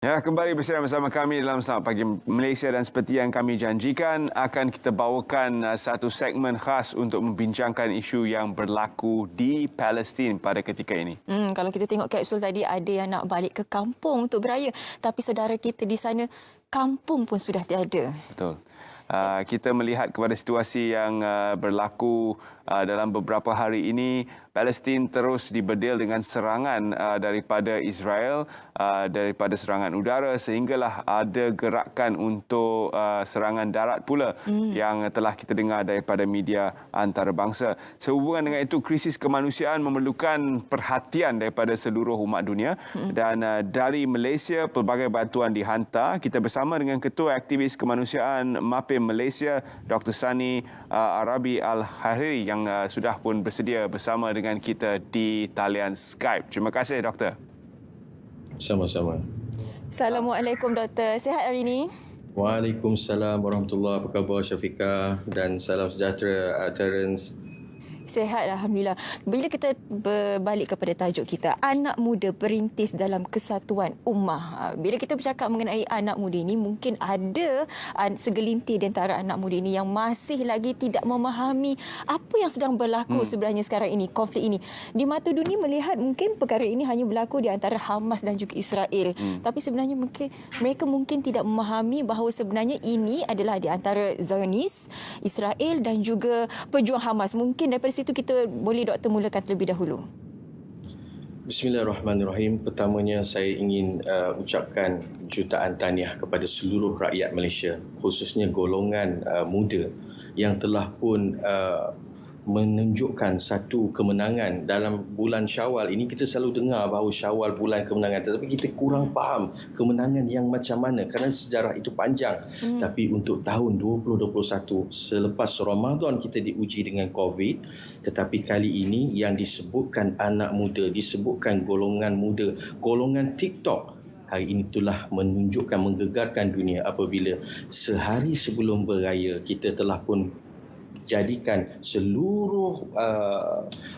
Ya, kembali bersama kami dalam Selamat Pagi Malaysia dan seperti yang kami janjikan akan kita bawakan satu segmen khas untuk membincangkan isu yang berlaku di Palestin pada ketika ini. Kalau kita tengok kapsul tadi ada yang nak balik ke kampung untuk beraya, tapi saudara kita di sana kampung pun sudah tiada. Betul. Kita melihat kepada situasi yang berlaku dalam beberapa hari ini. Palestin terus dibedil dengan serangan daripada Israel, daripada serangan udara sehinggalah ada gerakan untuk serangan darat pula yang telah kita dengar daripada media antarabangsa. Sehubungan dengan itu, krisis kemanusiaan memerlukan perhatian daripada seluruh umat dunia dan dari Malaysia pelbagai bantuan dihantar. Kita bersama dengan Ketua Aktivis Kemanusiaan MAPIM Malaysia, Dr. Sani Arabi Al-Hariri yang sudah pun bersedia bersama dengan kita di talian Skype. Terima kasih, Doktor. Sama-sama. Assalamualaikum, Doktor. Sihat hari ini? Waalaikumsalam warahmatullahi wabarakatuh. Apa khabar Syafiqah? Dan salam sejahtera Terence. Sihat, Alhamdulillah. Bila kita berbalik kepada tajuk kita, anak muda berintis dalam kesatuan ummah. Bila kita bercakap mengenai anak muda ini, mungkin ada segelintir di antara anak muda ini yang masih lagi tidak memahami apa yang sedang berlaku sebenarnya sekarang ini, konflik ini. Di mata dunia melihat mungkin perkara ini hanya berlaku di antara Hamas dan juga Israel. Tapi sebenarnya mereka mungkin tidak memahami bahawa sebenarnya ini adalah di antara Zionis, Israel dan juga pejuang Hamas. Mungkin daripada situ kita boleh Doktor mulakan terlebih dahulu. Bismillahirrahmanirrahim. Pertamanya saya ingin ucapkan jutaan tahniah kepada seluruh rakyat Malaysia, khususnya golongan muda yang telah pun menunjukkan satu kemenangan dalam bulan Syawal ini. Kita selalu dengar bahawa Syawal bulan kemenangan, tetapi kita kurang faham kemenangan yang macam mana kerana sejarah itu panjang. Tapi untuk tahun 2021 selepas Ramadan kita diuji dengan COVID, tetapi kali ini yang disebutkan anak muda, disebutkan golongan muda, golongan TikTok, hari ini telah menunjukkan, menggegarkan dunia apabila sehari sebelum beraya kita telah pun jadikan seluruh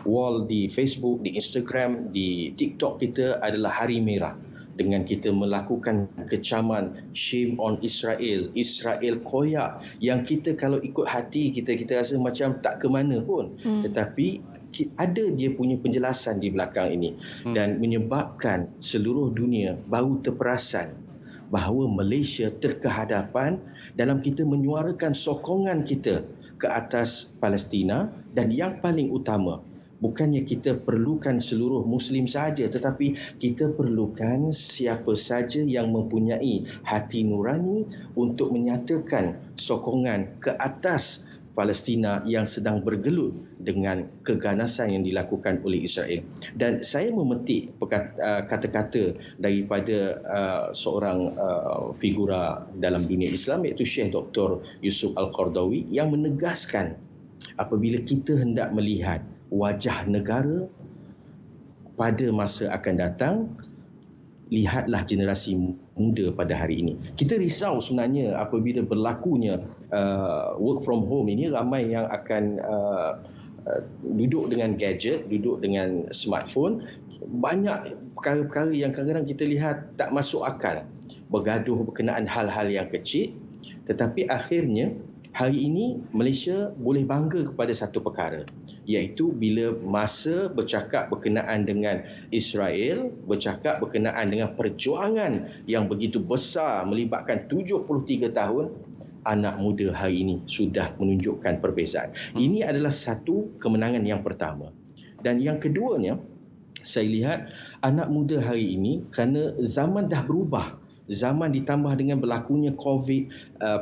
wall di Facebook, di Instagram, di TikTok kita adalah hari merah dengan kita melakukan kecaman shame on Israel, Israel koyak, yang kita kalau ikut hati kita rasa macam tak ke mana pun. Tetapi ada dia punya penjelasan di belakang ini dan menyebabkan seluruh dunia baru terperasan bahawa Malaysia terkehadapan dalam kita menyuarakan sokongan kita ke atas Palestina. Dan yang paling utama, bukannya kita perlukan seluruh Muslim sahaja, tetapi kita perlukan siapa saja yang mempunyai hati nurani untuk menyatakan sokongan ke atas Palestina yang sedang bergelut dengan keganasan yang dilakukan oleh Israel. Dan saya memetik kata-kata daripada seorang figura dalam dunia Islam, iaitu Syekh Dr. Yusuf Al-Qardawi, yang menegaskan apabila kita hendak melihat wajah negara pada masa akan datang, lihatlah generasi muda pada hari ini. Kita risau sebenarnya apabila berlakunya work from home ini, ramai yang akan duduk dengan gadget, duduk dengan smartphone. Banyak perkara-perkara yang kadang-kadang kita lihat tak masuk akal, bergaduh berkenaan hal-hal yang kecil. Tetapi akhirnya hari ini Malaysia boleh bangga kepada satu perkara, iaitu bila masa bercakap berkenaan dengan Israel, bercakap berkenaan dengan perjuangan yang begitu besar melibatkan 73 tahun, anak muda hari ini sudah menunjukkan perbezaan. Ini adalah satu kemenangan yang pertama. Dan yang keduanya, saya lihat anak muda hari ini, kerana zaman dah berubah, zaman ditambah dengan berlakunya COVID,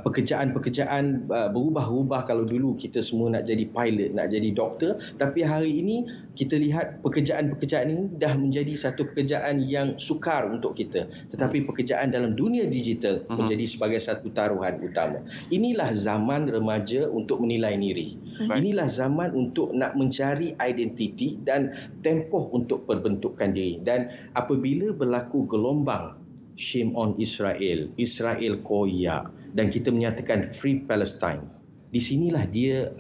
pekerjaan-pekerjaan berubah-ubah. Kalau dulu kita semua nak jadi pilot, nak jadi doktor, tapi hari ini kita lihat pekerjaan-pekerjaan ini dah menjadi satu pekerjaan yang sukar untuk kita. Tetapi pekerjaan dalam dunia digital menjadi sebagai satu taruhan utama. Inilah zaman remaja untuk menilai diri. Inilah zaman untuk nak mencari identiti dan tempoh untuk perbentukan diri. Dan apabila berlaku gelombang shame on Israel, Israel koyak, dan kita menyatakan free Palestine, di sinilah dia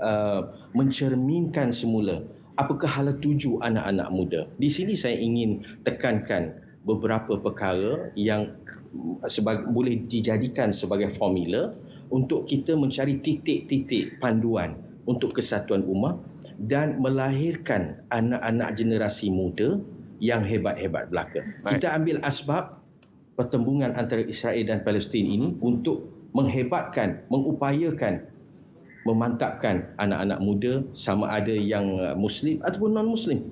mencerminkan semula apakah hala tuju anak-anak muda. Di sini saya ingin tekankan beberapa perkara yang boleh dijadikan sebagai formula untuk kita mencari titik-titik panduan untuk kesatuan ummah dan melahirkan anak-anak generasi muda yang hebat-hebat belaka. Baik. Kita ambil asbab pertembungan antara Israel dan Palestin ini untuk menghebatkan, mengupayakan, memantapkan anak-anak muda sama ada yang Muslim ataupun non-Muslim.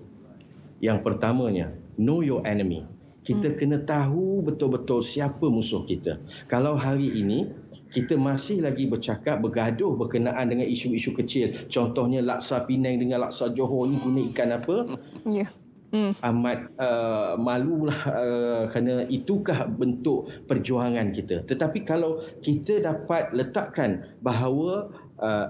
Yang pertamanya, know your enemy. Kita kena tahu betul-betul siapa musuh kita. Kalau hari ini kita masih lagi bergaduh berkenaan dengan isu-isu kecil. Contohnya laksa Penang dengan laksa Johor ni guna ikan apa? Ya. Amat malulah kerana itukah bentuk perjuangan kita. Tetapi kalau kita dapat letakkan bahawa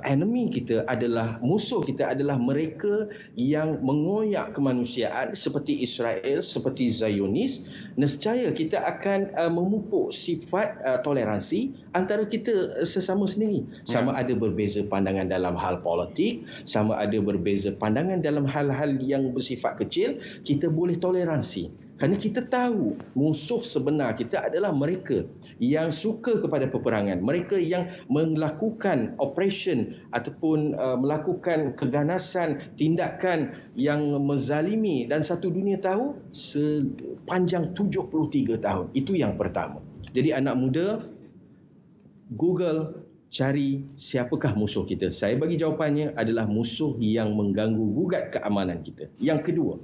enemy kita adalah, musuh kita adalah mereka yang mengoyak kemanusiaan seperti Israel, seperti Zionis, nescaya kita akan memupuk sifat toleransi antara kita sesama sendiri. Sama ada berbeza pandangan dalam hal politik, sama ada berbeza pandangan dalam hal-hal yang bersifat kecil, kita boleh toleransi. Kerana kita tahu musuh sebenar kita adalah mereka yang suka kepada peperangan, mereka yang melakukan operation ataupun melakukan keganasan, tindakan yang menzalimi dan satu dunia tahu sepanjang 73 tahun. Itu yang pertama. Jadi anak muda, Google, cari siapakah musuh kita. Saya bagi jawapannya adalah musuh yang mengganggu gugat keamanan kita. Yang kedua,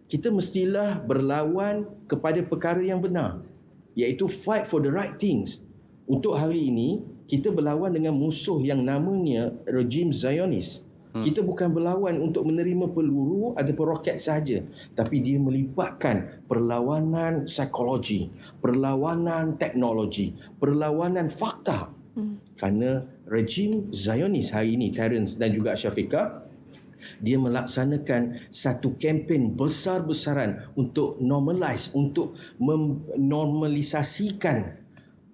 kita mestilah berlawan kepada perkara yang benar, iaitu fight for the right things. Untuk hari ini, kita berlawan dengan musuh yang namanya rejim Zionis. Kita bukan berlawan untuk menerima peluru ataupun roket sahaja, tapi dia melibatkan perlawanan psikologi, perlawanan teknologi, perlawanan fakta. Kerana rejim Zionis hari ini, Terence dan juga Syafiqah, dia melaksanakan satu kempen besar-besaran untuk normalize, untuk menormalisasikan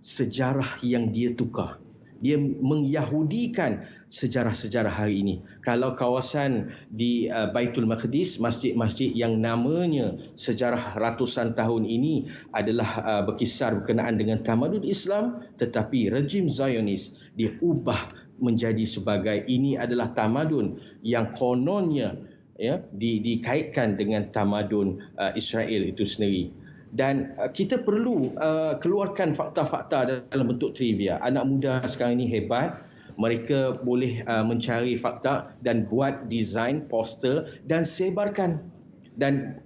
sejarah yang dia tukar. Dia mengyahudikan sejarah-sejarah hari ini. Kalau kawasan di Baitul Maqdis, masjid-masjid yang namanya sejarah ratusan tahun ini adalah berkisar berkenaan dengan tamadun Islam, tetapi rejim Zionis dia ubah menjadi sebagai ini adalah tamadun yang kononnya dikaitkan dengan tamadun Israel itu sendiri. Dan kita perlu keluarkan fakta-fakta dalam bentuk trivia. Anak muda sekarang ini hebat. Mereka boleh mencari fakta dan buat desain poster dan sebarkan. Dan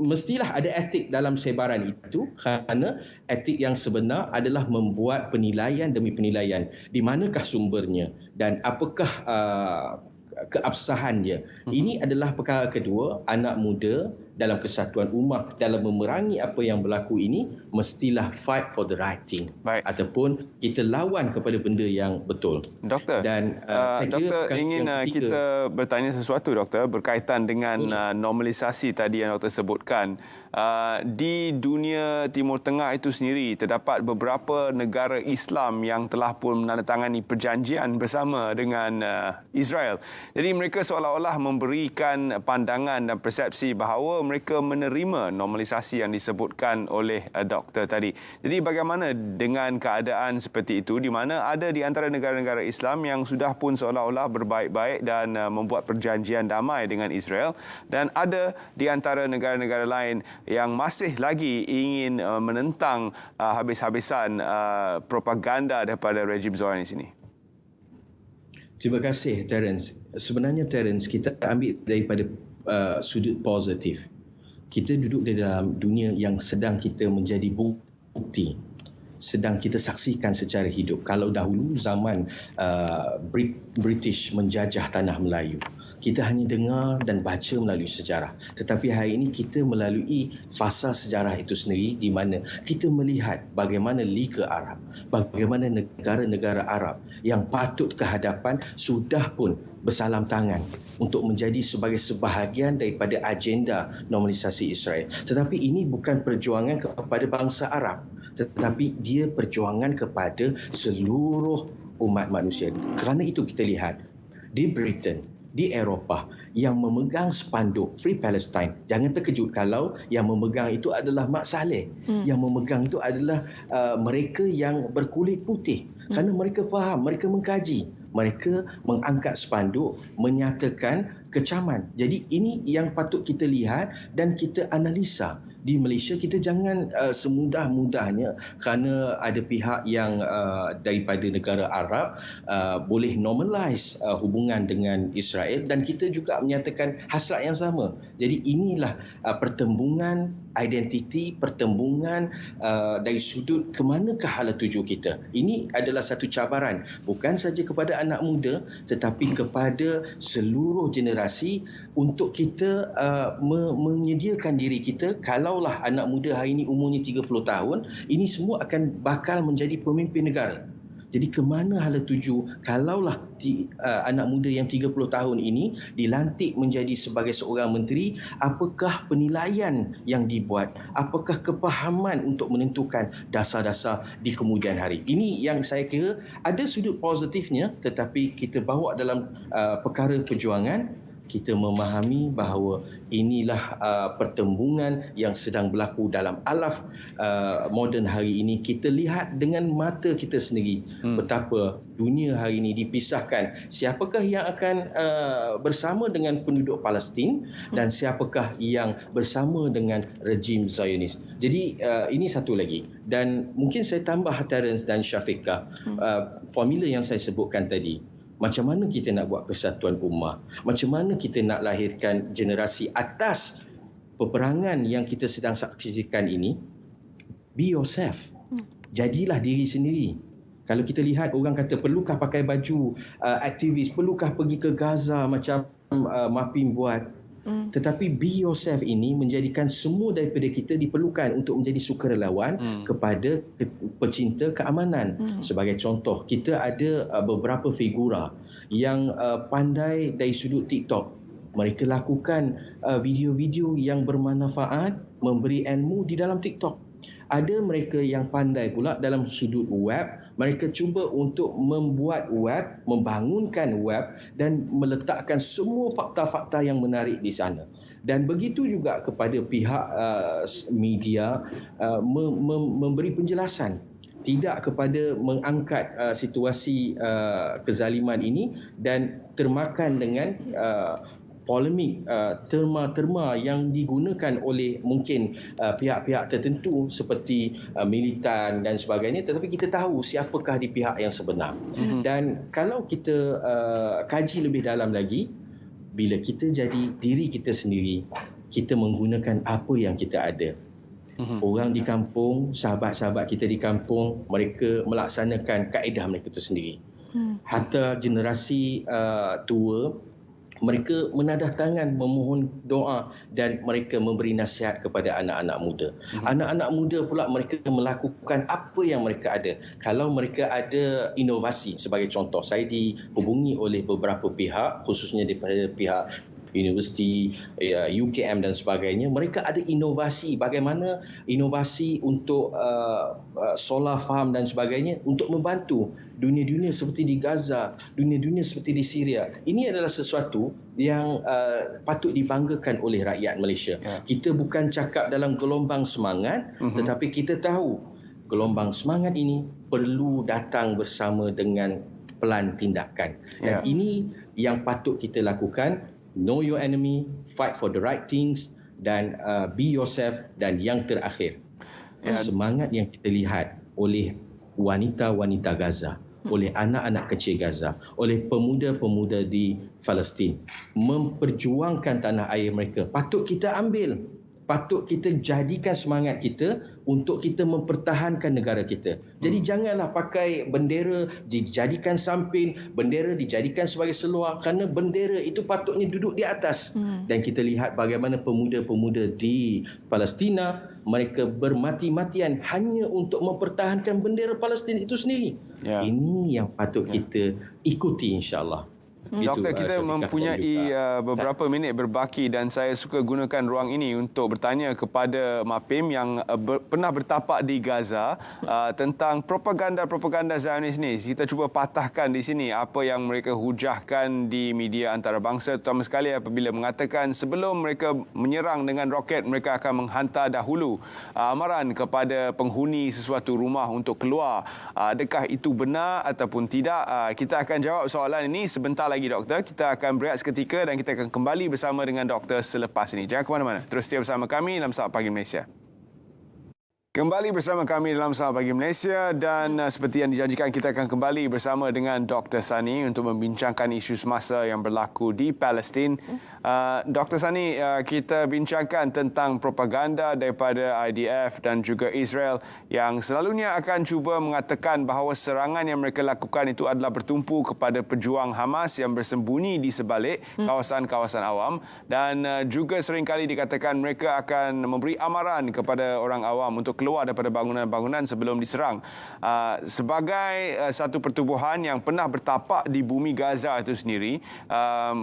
mestilah ada etik dalam sebaran itu, kerana etik yang sebenar adalah membuat penilaian demi penilaian. Di manakah sumbernya dan apakah keabsahannya. Ini adalah perkara kedua. Anak muda dalam kesatuan ummah, dalam memerangi apa yang berlaku ini, mestilah fight for the right thing. Baik. Ataupun kita lawan kepada benda yang betul. Doktor, Dan saya kira Doktor ingin kita bertanya sesuatu, Doktor, berkaitan dengan normalisasi tadi yang Doktor sebutkan. Di dunia Timur Tengah itu sendiri, terdapat beberapa negara Islam yang telah pun menandatangani perjanjian bersama dengan Israel. Jadi mereka seolah-olah memberikan pandangan dan persepsi bahawa mereka menerima normalisasi yang disebutkan oleh doktor tadi. Jadi bagaimana dengan keadaan seperti itu, di mana ada di antara negara-negara Islam yang sudah pun seolah-olah berbaik-baik dan membuat perjanjian damai dengan Israel, dan ada di antara negara-negara lain yang masih lagi ingin menentang habis-habisan propaganda daripada rejim Zionis ini? Terima kasih, Terence. Sebenarnya, Terence, kita ambil daripada sudut positif. Kita duduk di dalam dunia yang sedang kita menjadi bukti, sedang kita saksikan secara hidup. Kalau dahulu zaman British menjajah tanah Melayu, kita hanya dengar dan baca melalui sejarah. Tetapi hari ini kita melalui fasa sejarah itu sendiri, di mana kita melihat bagaimana Liga Arab, bagaimana negara-negara Arab yang patut ke hadapan sudah pun bersalam tangan untuk menjadi sebagai sebahagian daripada agenda normalisasi Israel. Tetapi ini bukan perjuangan kepada bangsa Arab, tetapi dia perjuangan kepada seluruh umat manusia. Kerana itu kita lihat di Britain, di Eropah yang memegang spanduk Free Palestine. Jangan terkejut kalau yang memegang itu adalah Mak Saleh. Yang memegang itu adalah mereka yang berkulit putih. Kerana mereka faham, mereka mengkaji. Mereka mengangkat spanduk, menyatakan kecaman. Jadi ini yang patut kita lihat dan kita analisa. Di Malaysia kita jangan semudah-mudahnya kerana ada pihak yang daripada negara Arab boleh normalize hubungan dengan Israel dan kita juga menyatakan hasrat yang sama. Jadi inilah pertembungan identiti, pertembungan dari sudut ke manakah hala tuju kita. Ini adalah satu cabaran bukan saja kepada anak muda tetapi kepada seluruh generasi untuk kita menyediakan diri kita. Kalaulah anak muda hari ini umurnya 30 tahun, ini semua akan bakal menjadi pemimpin negara. Jadi ke mana hala tuju kalaulah anak muda yang 30 tahun ini dilantik menjadi sebagai seorang menteri, apakah penilaian yang dibuat? Apakah kepahaman untuk menentukan dasar-dasar di kemudian hari? Ini yang saya kira ada sudut positifnya tetapi kita bawa dalam perkara perjuangan. Kita memahami bahawa inilah pertembungan yang sedang berlaku dalam alaf moden hari ini. Kita lihat dengan mata kita sendiri betapa dunia hari ini dipisahkan. Siapakah yang akan bersama dengan penduduk Palestin dan siapakah yang bersama dengan rejim Zionis. Jadi ini satu lagi. Dan mungkin saya tambah Terence dan Syafiqah, formula yang saya sebutkan tadi. Macam mana kita nak buat kesatuan ummah? Macam mana kita nak lahirkan generasi atas peperangan yang kita sedang saksikan ini? Be yourself. Jadilah diri sendiri. Kalau kita lihat orang kata perlukah pakai baju aktivis, perlukah pergi ke Gaza macam Mapim buat. Tetapi be yourself ini menjadikan semua daripada kita diperlukan untuk menjadi sukarelawan kepada pecinta keamanan. Sebagai contoh, kita ada beberapa figura yang pandai dari sudut TikTok. Mereka lakukan video-video yang bermanfaat, memberi ilmu di dalam TikTok. Ada mereka yang pandai pula dalam sudut web. Mereka cuba untuk membuat web, membangunkan web dan meletakkan semua fakta-fakta yang menarik di sana. Dan begitu juga kepada pihak media memberi penjelasan. Tidak kepada mengangkat situasi kezaliman ini dan termakan dengan polemik terma-terma yang digunakan oleh mungkin pihak-pihak tertentu seperti militan dan sebagainya, tetapi kita tahu siapakah di pihak yang sebenar. Dan kalau kita kaji lebih dalam lagi, bila kita jadi diri kita sendiri, kita menggunakan apa yang kita ada. Orang di kampung, sahabat-sahabat kita di kampung, mereka melaksanakan kaedah mereka tersendiri. Hatta generasi tua, mereka menadah tangan memohon doa dan mereka memberi nasihat kepada anak-anak muda. Anak-anak muda pula mereka melakukan apa yang mereka ada. Kalau mereka ada inovasi, sebagai contoh, saya dihubungi oleh beberapa pihak, khususnya daripada pihak universiti, UKM dan sebagainya. Mereka ada inovasi, bagaimana inovasi untuk solar farm dan sebagainya untuk membantu dunia-dunia seperti di Gaza, dunia-dunia seperti di Syria. Ini adalah sesuatu yang patut dibanggakan oleh rakyat Malaysia. Kita bukan cakap dalam gelombang semangat, tetapi kita tahu gelombang semangat ini perlu datang bersama dengan pelan tindakan. Dan ini yang patut kita lakukan. Know your enemy, fight for the right things dan be yourself. Dan yang terakhir, semangat yang kita lihat oleh wanita-wanita Gaza, oleh anak-anak kecil Gaza, oleh pemuda-pemuda di Palestin memperjuangkan tanah air mereka, patut kita ambil, patut kita jadikan semangat kita untuk kita mempertahankan negara kita. Jadi janganlah pakai bendera dijadikan samping, bendera dijadikan sebagai seluar, kerana bendera itu patutnya duduk di atas. Dan kita lihat bagaimana pemuda-pemuda di Palestina, mereka bermati-matian hanya untuk mempertahankan bendera Palestin itu sendiri. Ini yang patut kita ikuti, insya-Allah. Doktor, kita mempunyai beberapa minit berbaki dan saya suka gunakan ruang ini untuk bertanya kepada Mapim yang pernah bertapak di Gaza tentang propaganda-propaganda Zionis ini. Kita cuba patahkan di sini apa yang mereka hujahkan di media antarabangsa, terutama sekali apabila mengatakan sebelum mereka menyerang dengan roket, mereka akan menghantar dahulu amaran kepada penghuni sesuatu rumah untuk keluar. Adakah itu benar ataupun tidak? Kita akan jawab soalan ini sebentar lagi, Doktor. Kita akan berehat seketika dan kita akan kembali bersama dengan Doktor selepas ini. Jangan ke mana-mana. Terus setia bersama kami dalam Saat Pagi Malaysia. Kembali bersama kami dalam Saat Pagi Malaysia dan seperti yang dijanjikan, kita akan kembali bersama dengan Dr. Sani untuk membincangkan isu semasa yang berlaku di Palestin. Dr. Sani, kita bincangkan tentang propaganda daripada IDF dan juga Israel yang selalunya akan cuba mengatakan bahawa serangan yang mereka lakukan itu adalah bertumpu kepada pejuang Hamas yang bersembunyi di sebalik kawasan-kawasan awam, dan juga seringkali dikatakan mereka akan memberi amaran kepada orang awam untuk keluar daripada bangunan-bangunan sebelum diserang. Sebagai satu pertubuhan yang pernah bertapak di bumi Gaza itu sendiri,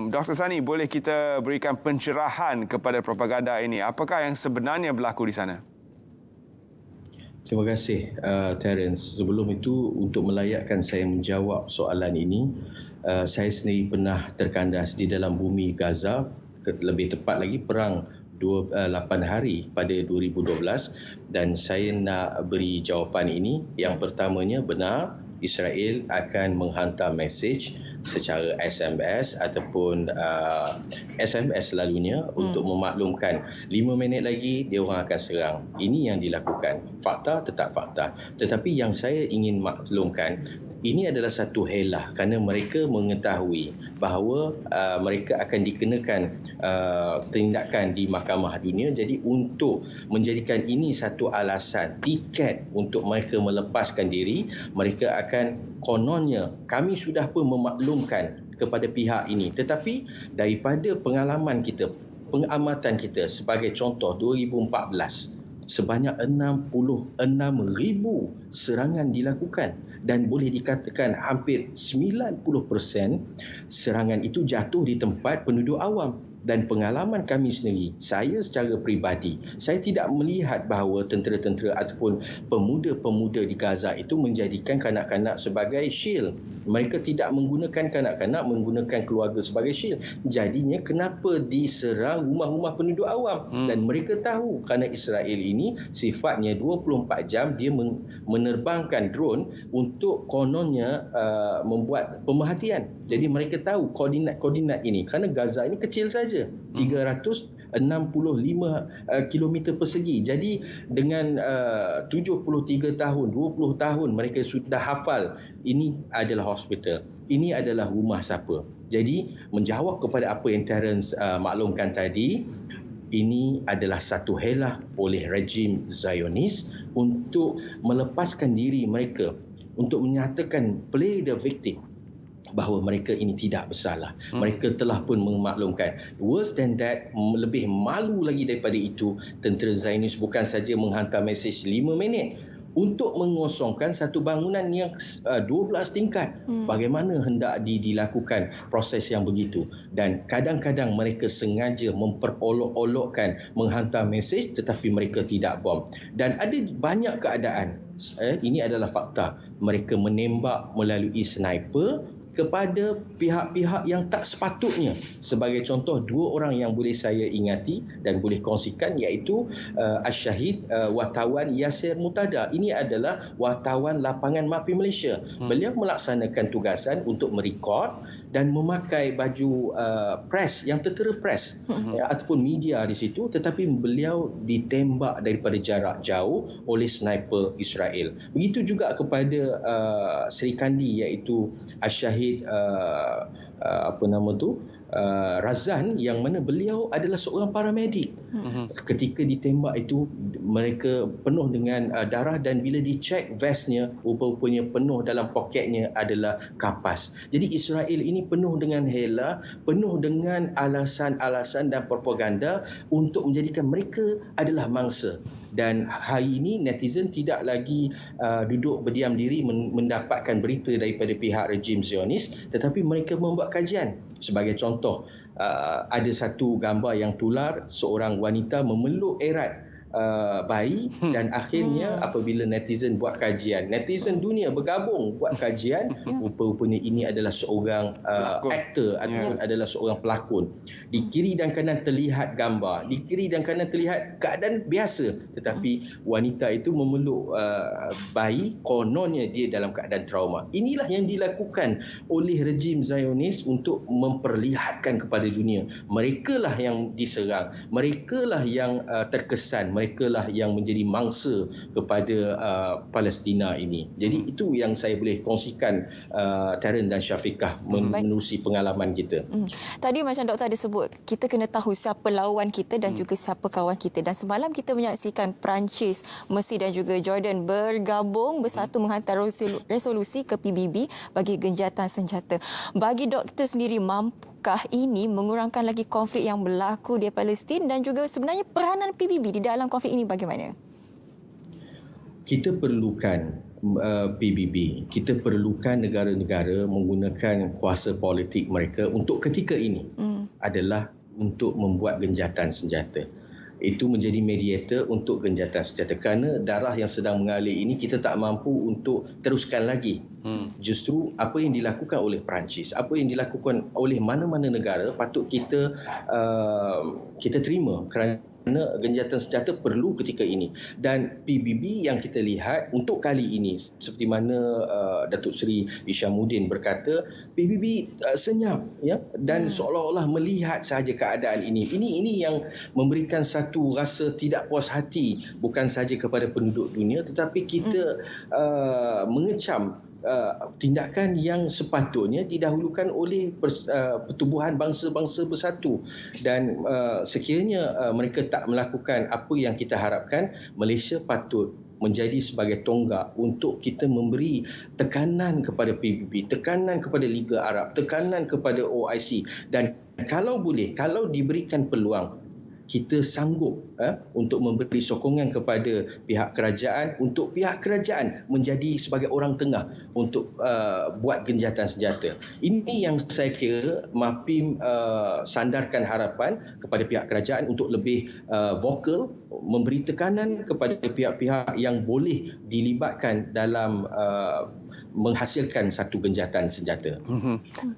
Dr. Sani, boleh kita berikan pencerahan kepada propaganda ini? Apakah yang sebenarnya berlaku di sana? Terima kasih, Terence. Sebelum itu, untuk melayakkan saya menjawab soalan ini, saya sendiri pernah terkandas di dalam bumi Gaza, lebih tepat lagi perang 8 hari pada 2012, dan saya nak beri jawapan ini. Yang pertamanya, benar Israel akan menghantar mesej secara SMS ataupun SMS selalunya untuk memaklumkan 5 minit lagi dia orang akan serang. Ini yang dilakukan. Fakta tetap fakta. Tetapi yang saya ingin maklumkan, ini adalah satu helah kerana mereka mengetahui bahawa mereka akan dikenakan tindakan di Mahkamah Dunia. Jadi untuk menjadikan ini satu alasan tiket untuk mereka melepaskan diri, mereka akan kononnya, kami sudah pun memaklumkan kepada pihak ini. Tetapi daripada pengalaman kita, pengamatan kita, sebagai contoh 2014, sebanyak 66,000 serangan dilakukan dan boleh dikatakan hampir 90% serangan itu jatuh di tempat penduduk awam. Dan pengalaman kami sendiri, saya secara peribadi, saya tidak melihat bahawa tentera-tentera ataupun pemuda-pemuda di Gaza itu menjadikan kanak-kanak sebagai shield. Mereka tidak menggunakan kanak-kanak, menggunakan keluarga sebagai shield. Jadinya kenapa diserang rumah-rumah penduduk awam? Dan mereka tahu kerana Israel ini sifatnya 24 jam dia menerbangkan drone untuk kononnya membuat pemerhatian. Jadi mereka tahu koordinat ini kerana Gaza ini kecil saja, 365 kilometer persegi. Jadi dengan 73 tahun, 20 tahun mereka sudah hafal ini adalah hospital, ini adalah rumah siapa. Jadi menjawab kepada apa yang Terence maklumkan tadi, ini adalah satu helah oleh rejim Zionis untuk melepaskan diri mereka, untuk menyatakan play the victim, bahawa mereka ini tidak bersalah. Mereka telah pun memaklumkan. Worse than that, lebih malu lagi daripada itu, tentera Zionis bukan saja menghantar mesej 5 minit untuk mengosongkan satu bangunan yang 12 tingkat. Bagaimana hendak dilakukan proses yang begitu? Dan kadang-kadang mereka sengaja memperolok-olokkan menghantar mesej tetapi mereka tidak bom. Dan ada banyak keadaan, ini adalah fakta, mereka menembak melalui sniper kepada pihak-pihak yang tak sepatutnya. Sebagai contoh, 2 orang yang boleh saya ingati dan boleh kongsikan, iaitu Asyahid wartawan Yasir Mutada. Ini adalah wartawan lapangan MAPI Malaysia. Beliau melaksanakan tugasan untuk merekod dan memakai baju press yang tertera press ataupun media di situ, tetapi beliau ditembak daripada jarak jauh oleh sniper Israel. Begitu juga kepada Sri Kandi, iaitu Asyahid Razan, yang mana beliau adalah seorang paramedik. Ketika ditembak itu, mereka penuh dengan darah, dan bila dicek vestnya, rupa-rupanya penuh dalam poketnya adalah kapas. Jadi Israel ini penuh dengan hela, penuh dengan alasan-alasan dan propaganda untuk menjadikan mereka adalah mangsa. Dan hari ini netizen tidak lagi duduk berdiam diri mendapatkan berita daripada pihak rejim Zionis, tetapi mereka membuat kajian. Sebagai contoh, ada satu gambar yang tular seorang wanita memeluk erat bayi dan akhirnya apabila netizen buat kajian, netizen dunia bergabung buat kajian, rupa-rupanya ini adalah seorang aktor ataupun adalah seorang pelakon. Di kiri dan kanan terlihat gambar, di kiri dan kanan terlihat keadaan biasa, tetapi wanita itu memeluk bayi, kononnya dia dalam keadaan trauma. Inilah yang dilakukan oleh rejim Zionis untuk memperlihatkan kepada dunia, merekalah yang diserang, merekalah yang terkesan, merekalah yang menjadi mangsa kepada Palestina ini. Jadi itu yang saya boleh kongsikan, Taryn dan Syafiqah, menerusi pengalaman kita. Tadi macam doktor ada sebut, kita kena tahu siapa lawan kita dan juga siapa kawan kita. Dan semalam kita menyaksikan Perancis, Mesir dan juga Jordan bergabung bersatu menghantar resolusi ke PBB bagi genjatan senjata. Bagi doktor sendiri, mampukah ini mengurangkan lagi konflik yang berlaku di Palestin dan juga sebenarnya peranan PBB di dalam konflik ini bagaimana? Kita perlukan PBB, kita perlukan negara-negara menggunakan kuasa politik mereka untuk ketika ini adalah untuk membuat genjatan senjata. Itu menjadi mediator untuk genjatan senjata, kerana darah yang sedang mengalir ini kita tak mampu untuk teruskan lagi. Justru apa yang dilakukan oleh Perancis, apa yang dilakukan oleh mana-mana negara patut kita terima, kerana genjatan senjata perlu ketika ini. Dan PBB yang kita lihat untuk kali ini, seperti mana Datuk Seri Isyamuddin berkata, PBB senyap dan seolah-olah melihat sahaja keadaan ini. Ini yang memberikan satu rasa tidak puas hati bukan sahaja kepada penduduk dunia, tetapi kita mengecam tindakan yang sepatutnya didahulukan oleh pertubuhan bangsa-bangsa bersatu. Dan sekiranya mereka tak melakukan apa yang kita harapkan, Malaysia patut menjadi sebagai tonggak untuk kita memberi tekanan kepada PBB, tekanan kepada Liga Arab, tekanan kepada OIC. Dan kalau boleh, kalau diberikan peluang, kita sanggup untuk memberi sokongan kepada pihak kerajaan, untuk pihak kerajaan menjadi sebagai orang tengah untuk buat genjatan senjata. Ini yang saya kira MAPIM sandarkan harapan kepada pihak kerajaan untuk lebih vokal, memberi tekanan kepada pihak-pihak yang boleh dilibatkan dalam menghasilkan satu genjatan senjata.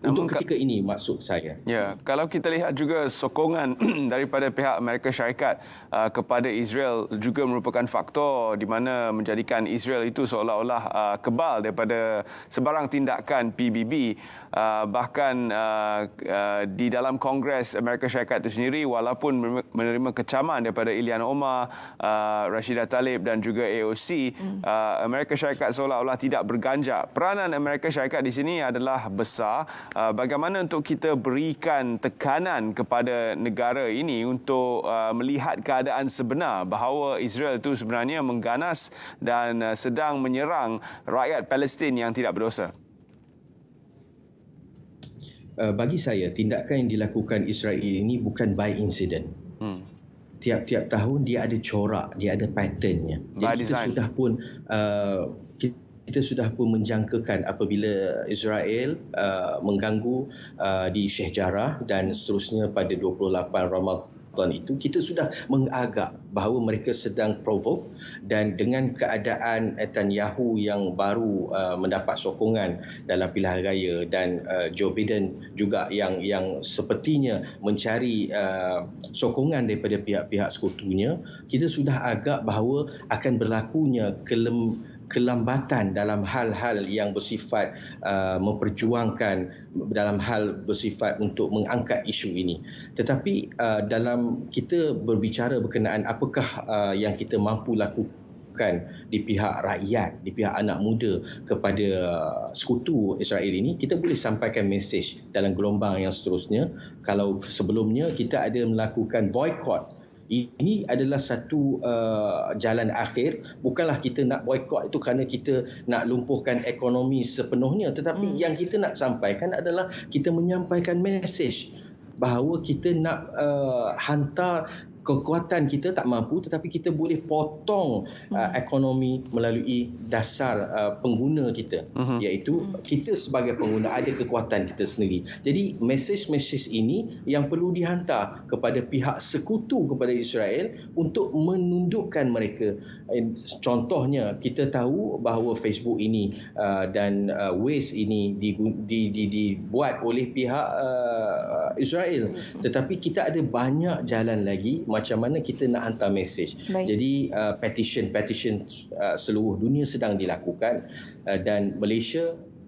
Untuk ketika ini maksud saya. Ya, kalau kita lihat juga sokongan daripada pihak Amerika Syarikat kepada Israel juga merupakan faktor di mana menjadikan Israel itu seolah-olah kebal daripada sebarang tindakan PBB. Bahkan di dalam Kongres Amerika Syarikat itu sendiri, walaupun menerima kecaman daripada Ilhan Omar, Rashidah Tlaib dan juga AOC, Amerika Syarikat seolah-olah tidak berganjak. Peranan Amerika Syarikat di sini adalah besar. Bagaimana untuk kita berikan tekanan kepada negara ini untuk melihat keadaan sebenar bahawa Israel itu sebenarnya mengganas dan sedang menyerang rakyat Palestin yang tidak berdosa? Bagi saya, tindakan yang dilakukan Israel ini bukan by incident. Tiap-tiap tahun dia ada corak, dia ada patternnya. Jadi kita sudah pun menjangkakan apabila Israel mengganggu di Sheikh Jarrah dan seterusnya pada 28 Ramadan itu, kita sudah mengagak bahawa mereka sedang provoke. Dan dengan keadaan Netanyahu yang baru mendapat sokongan dalam pilihan raya dan Joe Biden juga yang sepertinya mencari sokongan daripada pihak-pihak sekutunya, kita sudah agak bahawa akan berlakunya kelambatan dalam hal-hal yang bersifat memperjuangkan, dalam hal bersifat untuk mengangkat isu ini. Tetapi dalam kita berbicara berkenaan apakah yang kita mampu lakukan di pihak rakyat, di pihak anak muda kepada sekutu Israel ini, kita boleh sampaikan mesej dalam gelombang yang seterusnya. Kalau sebelumnya kita ada melakukan boycott, ini adalah satu jalan akhir. Bukanlah kita nak boykot itu kerana kita nak lumpuhkan ekonomi sepenuhnya, tetapi yang kita nak sampaikan adalah kita menyampaikan mesej bahawa kita nak hantar kekuatan kita tak mampu, tetapi kita boleh potong ekonomi melalui dasar pengguna kita, iaitu kita sebagai pengguna ada kekuatan kita sendiri. Jadi mesej-mesej ini yang perlu dihantar kepada pihak sekutu kepada Israel untuk menundukkan mereka. Contohnya, kita tahu bahawa Facebook ini dan Waze ini dibuat oleh pihak Israel, tetapi kita ada banyak jalan lagi macam mana kita nak hantar mesej. Jadi petition seluruh dunia sedang dilakukan, dan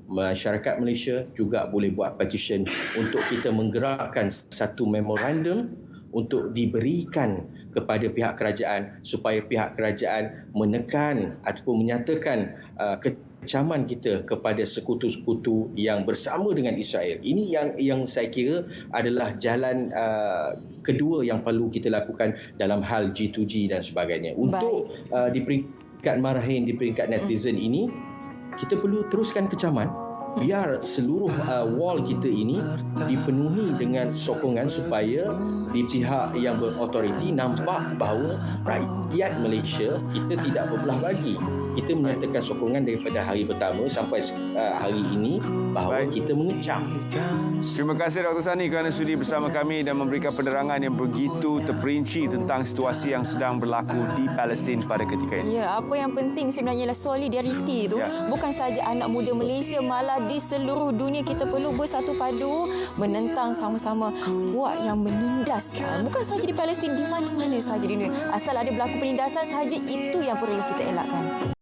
masyarakat Malaysia juga boleh buat petition untuk kita menggerakkan satu memorandum untuk diberikan kepada pihak kerajaan supaya pihak kerajaan menekan ataupun menyatakan kecaman kita kepada sekutu-sekutu yang bersama dengan Israel. Ini yang saya kira adalah jalan kedua yang perlu kita lakukan dalam hal G2G dan sebagainya. Untuk di peringkat marahin, di peringkat netizen ini, kita perlu teruskan kecaman biar seluruh wall kita ini dipenuhi dengan sokongan supaya di pihak yang berautoriti nampak bahawa rakyat Malaysia kita tidak berbelah bagi. Kita menyatakan sokongan daripada hari pertama sampai hari ini bahawa kita mengecam. Terima kasih Dr. Sani kerana sudi bersama kami dan memberikan penerangan yang begitu terperinci tentang situasi yang sedang berlaku di Palestin pada ketika ini. Ya, apa yang penting sebenarnya ialah solidariti itu. Bukan saja anak muda Malaysia, malah di seluruh dunia kita perlu bersatu padu menentang sama-sama puak yang menindas. Bukan saja di Palestin, di mana-mana saja di dunia. Asal ada berlaku penindasan sahaja, itu yang perlu kita elakkan.